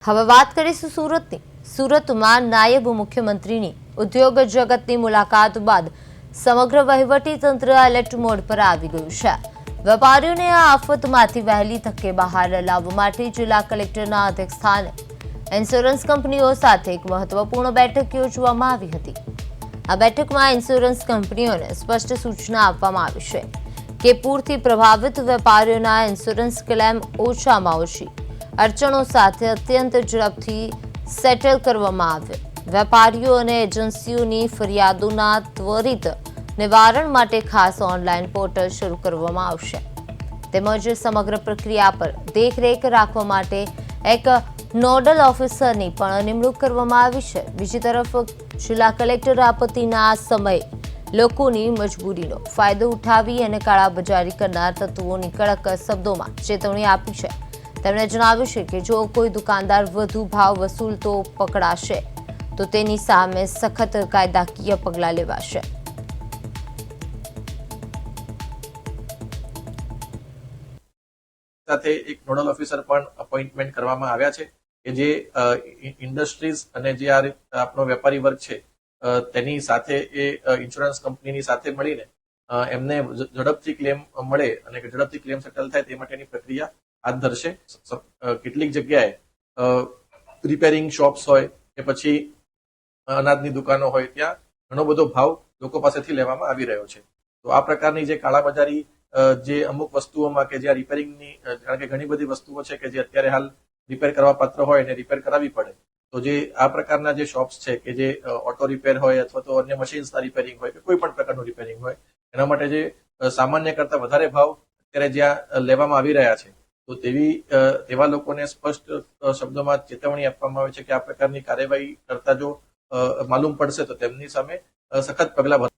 હવે વાત કરીશું સુરતની। સુરતમાં નાયબ મુખ્યમંત્રીની ઉદ્યોગ જગતની મુલાકાત બાદ સમગ્ર વહીવટી તંત્ર એલર્ટ મોડ પર આવી ગયું છે। વેપારીઓને આ આફતમાંથી વહેલી તકે બહાર લાવવા માટે જિલ્લા કલેક્ટરના અધ્યક્ષસ્થાને ઇન્સ્યોરન્સ કંપનીઓ સાથે એક મહત્વપૂર્ણ બેઠક યોજવામાં આવી હતી। આ બેઠકમાં ઇન્સ્યોરન્સ કંપનીઓને સ્પષ્ટ સૂચના આપવામાં આવી છે કે પૂરથી પ્રભાવિત વેપારીઓના ઇન્સ્યોરન્સ ક્લેમ ઓછામાં ઓછી અડચણો સાથે અત્યંત ઝડપથી સેટલ કરવામાં આવે। વેપારીઓ અને એજન્સીઓની ફરિયાદોના ત્વરિત નિવારણ માટે ખાસ ઓનલાઈન પોર્ટલ શરૂ કરવામાં આવશે તેમજ સમગ્ર પ્રક્રિયા પર દેખરેખ રાખવા માટે એક નોડલ ઓફિસરની પણ નિમણૂક કરવામાં આવી છે। બીજી તરફ જિલ્લા કલેક્ટર આપત્તિના આ સમયે લોકોની મજબૂરીનો ફાયદો ઉઠાવી અને કાળાબજારી કરનાર તત્વોની કડક શબ્દોમાં ચેતવણી આપી છે। તેમણે જણાવ્યું છે કે જો કોઈ દુકાનદાર વધુ ભાવ વસૂલતો પકડાશે તો તેની સામે સખત કાયદાકીય પગલાં લેવાશે। સાથે એક નોડલ ઓફિસર પણ અપોઇન્ટમેન્ટ કરવામાં આવ્યા છે કે જે ઇન્ડસ્ટ્રીઝ અને જે આપણો વેપારી વર્ગ છે તેની સાથે એ ઇન્સ્યોરન્સ કંપનીની સાથે મળીને એમને ઝડપથી ક્લેમ મળે અને ઝડપથી ક્લેમ સેટલ થાય તે માટેની પ્રક્રિયા હાથ ધરશે। કેટલીક જગ્યાએ રિપેરિંગ શોપ્સ હોય કે પછી અનાજની દુકાનો હોય ત્યાં ઘણો બધો ભાવ લોકો પાસેથી લેવામાં આવી રહ્યો છે। તો આ પ્રકારની જે કાળાબજારી જે અમુક વસ્તુઓમાં કે જે રિપેરિંગની કારણ કે ઘણી બધી વસ્તુઓ છે કે જે અત્યારે હાલ રિપેર કરવા પાત્ર હોય અને રિપેર કરાવવી પડે તો જે આ પ્રકારના જે શોપ્સ છે કે જે ઓટો રિપેર હોય અથવા તો અન્ય મશીન્સના રિપેરિંગ હોય કે કોઈ પણ પ્રકારનું રિપેરિંગ હોય એના માટે જે સામાન્ય કરતા વધારે ભાવ અત્યારે જ્યાં લેવામાં આવી રહ્યા છે તો તેવા લોકોને સ્પષ્ટ શબ્દોમાં ચેતવણી આપવામાં આવે છે કે આ પ્રકારની કાર્યવાહી કરતા જો માલુમ પડશે તો તેમની સામે સખત પગલાં